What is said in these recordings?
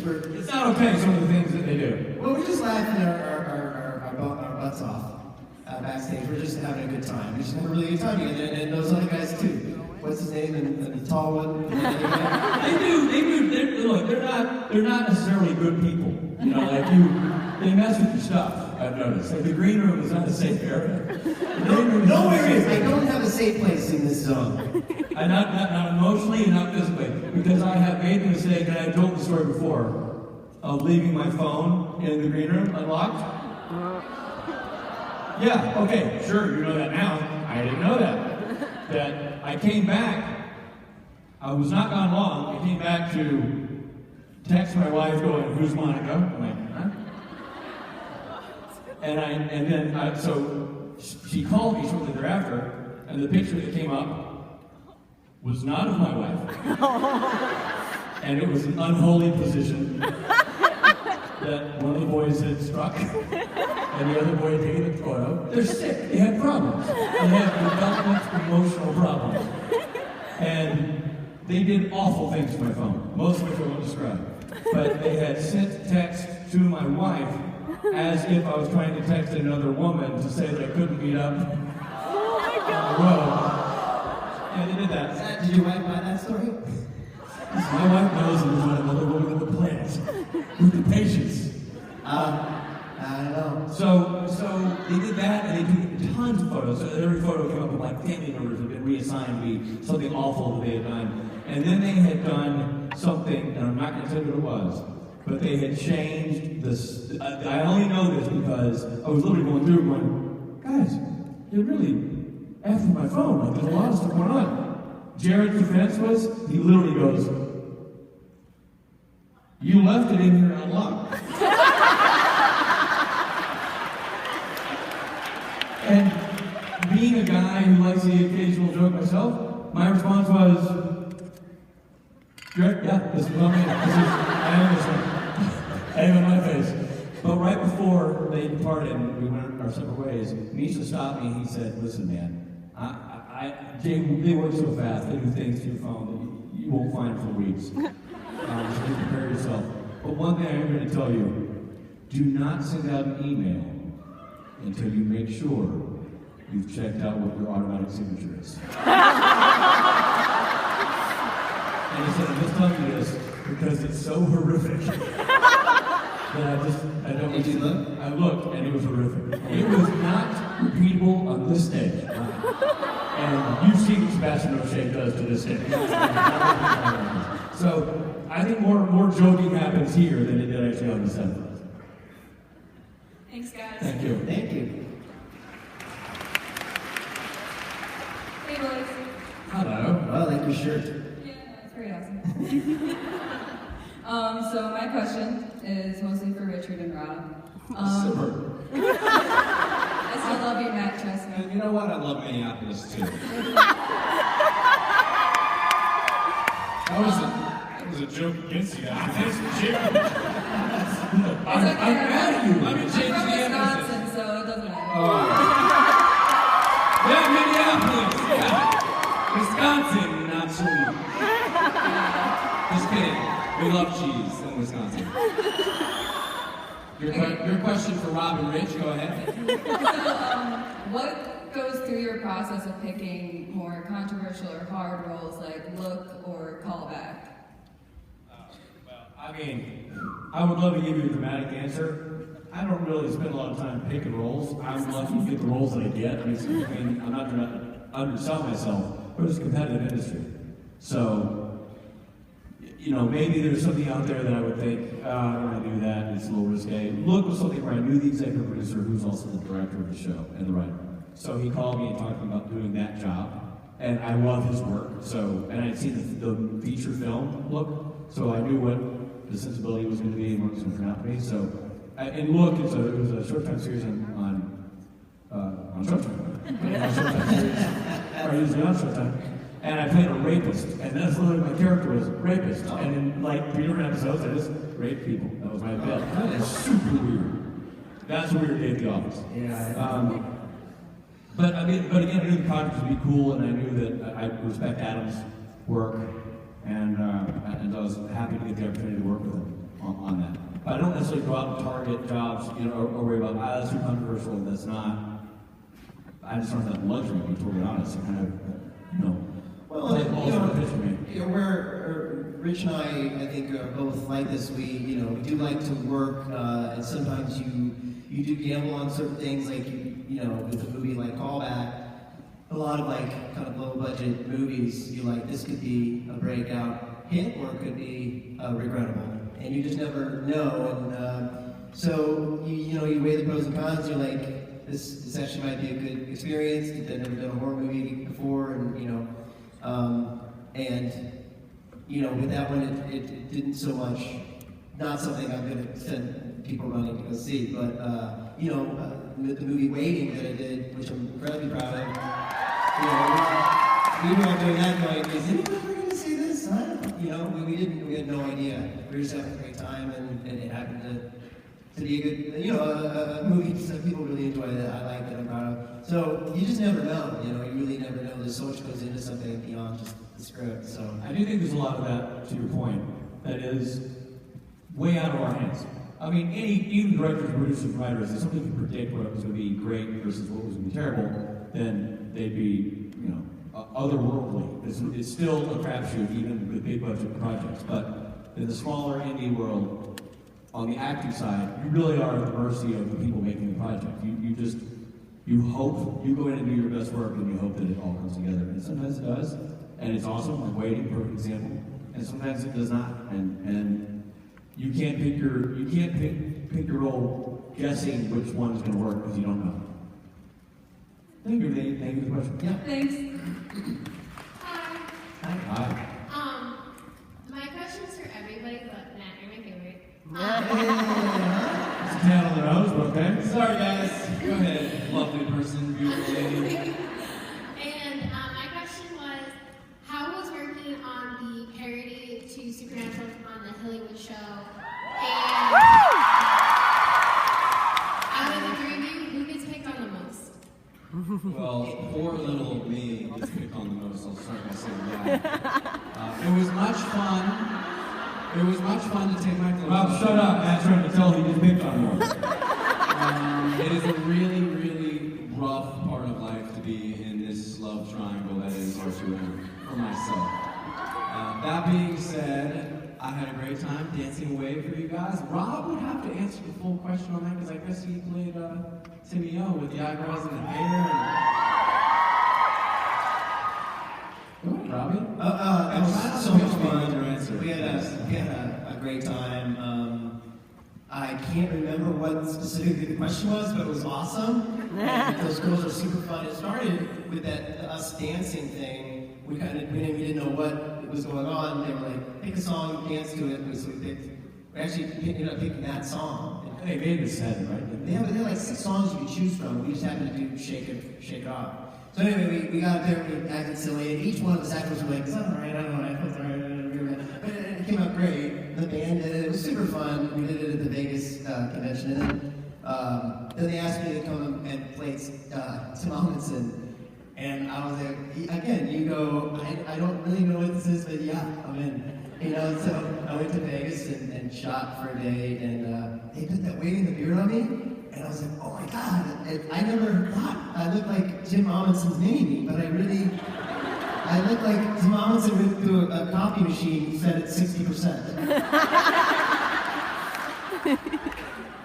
because we're... It's not okay, some of the things that they do. Well, we're just laughing our butts off backstage. We're just having a good time. We just have a really good time. And those other guys, too. What's his name? And the tall one? They do. Look, they're not necessarily good people. You know, like they mess with your stuff, I've noticed. Like the green room is not a safe area. No areas. I don't have a safe place in this zone. Not emotionally and not physically. Because I have made the mistake, and I've told the story before, of leaving my phone in the green room unlocked. Yeah, okay, sure, you know that now. I didn't know that. That I came back, I was not gone long, I came back to text my wife going, "Who's Monica?" I'm like, huh? So she called me shortly thereafter, and the picture that came up was not of my wife. And it was an unholy position that one of the boys had struck, and the other boy had taken the photo. They're sick, they have problems. They have development emotional problems. And they did awful things to my phone, most of which I won't describe. But they had sent text to my wife as if I was trying to text another woman to say that I couldn't meet up on the road. Yeah, they did that. Did your wife buy that story? My wife knows there's not another woman on the planet with the patience. I don't know. So they did that, and they took tons of photos. So every photo came up with like family members had been reassigned to be something awful that they had done. And then they had done something, and I'm not going to tell you what it was, but they had changed this. I only know this because I was literally going through going, guys, you're really after my phone. Like, there's a lot of stuff going on. Jared's defense was, he literally goes, "You left it in here unlocked." And being a guy who likes the occasional joke myself, my response was, "Jared, yeah, this is on me. I am this one. I am in my face." But right before they departed and we went our separate ways, Misha stopped me and he said, "Listen, man, they work so fast, they do things to your phone that you won't find for weeks. Just prepare yourself. But one thing I am going to tell you, do not send out an email until you make sure you've checked out what your automatic signature is." And he said, "I'm just telling you this because it's so horrific that I don't..." Did you look? I looked, and it was horrific. It was not repeatable on this stage. And you've seen what Sebastian O'Shea does to this stage. So I think more joking happens here than it did actually on the set. Thanks, guys. Thank you. Thank you. Hey, boys. Hello. Oh, I like your shirt. Yeah, it's pretty awesome. So my question is mostly for Richard and Rob. Super. I still love you, Matt, trust me. And you know what? I love Minneapolis too. That was a joke against you guys. Thanks for cheering. I'm mad at you. Let me I'm change from the Wisconsin, emphasis. so it doesn't matter. Yeah, Minneapolis. Yeah. Wisconsin, not so much. Just kidding. We love cheese in Wisconsin. Your question for Rob and Rich, go ahead. So, what goes through your process of picking more controversial or hard roles like look or callback? Well, I mean, I would love to give you a dramatic answer. I don't really spend a lot of time picking roles. I'm lucky to get the roles that I get. I mean, I'm not trying to undersell myself, but it's a competitive industry. So, you know, maybe there's something out there that I would think, I don't want to do that, it's a little risque. Look was something where I knew the executive producer, who's also the director of the show and the writer. So he called me and talked to me about doing that job, and I love his work. So, and I'd seen the feature film Look, so I knew what the sensibility was going to be and what it was going to turn out to be. So, and Look, it was a Showtime series on Showtime. On Showtime series, or usually on Showtime. And I played a rapist, and that's literally my character was rapist. And in like 3 different episodes, I just raped people. That was my bit. That is super weird. That's a weird day at the office. Yeah. But again, I knew the project would be cool, and I knew that I respect Adam's work, and I was happy to get the opportunity to work with him I don't necessarily go out and target jobs, or worry about, that's too controversial, that's not. I just don't have that luxury, to be totally honest. I kind of, Well, play balls on the pitch for me. Rich and I think, are both like this. We do like to work, and sometimes you do gamble on certain things, like with a movie like Callback. A lot of kind of low budget movies, this could be a breakout hit or it could be regrettable, and you just never know. And so you weigh the pros and cons. You're like, this actually might be a good experience. I've never done a horror movie before, and with that one, it didn't so much. Not something I'm going to send people running to go see, but the movie Waiting that I did, which I'm incredibly proud of. We were all doing that going, is anyone ever going to see this? We had no idea. We were just having a great time, and it happened to be a good, a movie that people really enjoy that I like, that I'm proud of. So you just never know, you really never know. There's so much goes into something beyond just the script. So I do think there's a lot of that, to your point, that is way out of our hands. I mean, even directors, producers, writers, if somebody could predict what was going to be great versus what was going to be terrible, then they'd be, otherworldly. It's still a crapshoot, even with big budget projects. But in the smaller indie world, on the acting side, you really are at the mercy of the people making the project. You hope, you go in and do your best work, and you hope that it all comes together. And sometimes it does, and it's awesome, like Waiting, perfect example. And sometimes it does not, and you can't pick your role guessing which one's going to work because you don't know. Thank you, Nate. Thank you for the question. Yeah. Thanks. Hi. My question's for everybody, but Matt, you're my favorite. It's a tail on the nose, but okay. Sorry, guys. Go ahead. Lovely person, beautiful lady. And my question was, how was working on the parody to Supernatural on the Hollywood show? And out of the three of you, who gets picked on the most? Well, poor little me gets picked on the most. I'll start by saying that. It was much fun. It was much fun to take my clothes Rob, off. shut up. Matt's trying to tell you you picked on more. It is a really, really rough part of life to be in this love triangle that is R2M for myself. That being said, I had a great time dancing away for you guys. Rob would have to answer the full question on that because I guess he played Timmy O with the eyebrows and the hair. Go ahead, Robbie. That was so much fun. Your answer. We had a great time. I can't remember what specifically the question was, but it was awesome. And those girls are super fun. It started with us dancing thing. We didn't know what was going on. They were like, pick a song, dance to it. So we actually ended up picking that song. They made this set, right? They had like 6 songs you could choose from. We just happened to do Shake It Off. So anyway, we got up there and we acted silly, and each one of the actors were like, is that alright? I don't know, I felt alright. But it came out great. The band did it. It was super fun. We did it at the Vegas convention. And then they asked me to come and play Tim Amundsen. And I was like, again, you go, I don't really know what this is, but yeah, I'm in. So I went to Vegas and shot for a day, and they put that weight in the beard on me. And I was like, oh my God, I never thought I looked like Jim Amundsen's mini-me, but I looked like Jim Amundsen went through a copy machine set at 60%.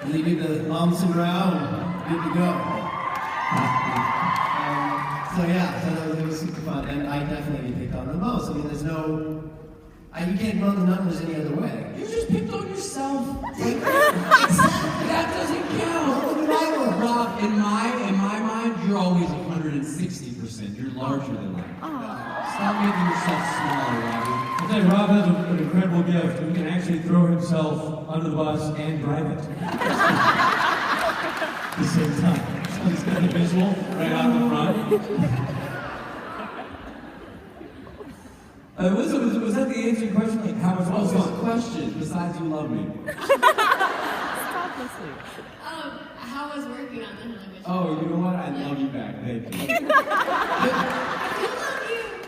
And they did the Amundsen brow and good to go. So it was super fun, and I definitely picked on the most. I mean, there's you can't run the numbers any other way. You just picked on yourself. That doesn't count. Rob, in my mind, you're always 160%. You're larger than life. Stop making yourself smaller, Robbie. I'll tell you, Rob has an incredible gift. He can actually throw himself under the bus and drive it. At the same time. So he's got the visual right out the front. Was that the answer to your question? Like, how much What's fun? the question besides you love me? Stop listening. How was working on the Hollywood show? Oh, you know what? I love you back. Thank you.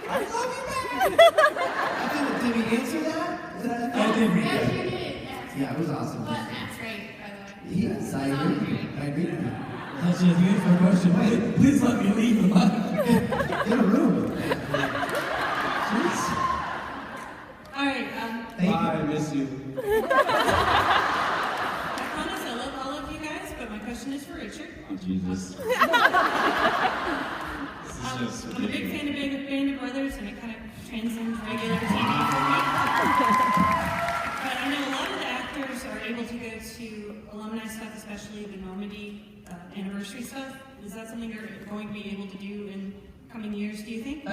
I love you back! Did we answer that? I think we Yes, did. you did. Yes. Yeah, it was awesome. But Matt's Yes, I agree. I agree with you. That's just the answer to my question. Please let me leave the mic. In a room. Jeez. All right. Thank Bye, I miss you. I promise I love all of you guys, but my question is for Richard. Oh, Jesus. This is just I'm a big ridiculous. fan of Band of Brothers, and it kind of transcends regular TV for me. But I know a lot of the actors are able to go to alumni stuff, especially the Normandy anniversary stuff. Is that something you're going to be able to do in coming years, do you think?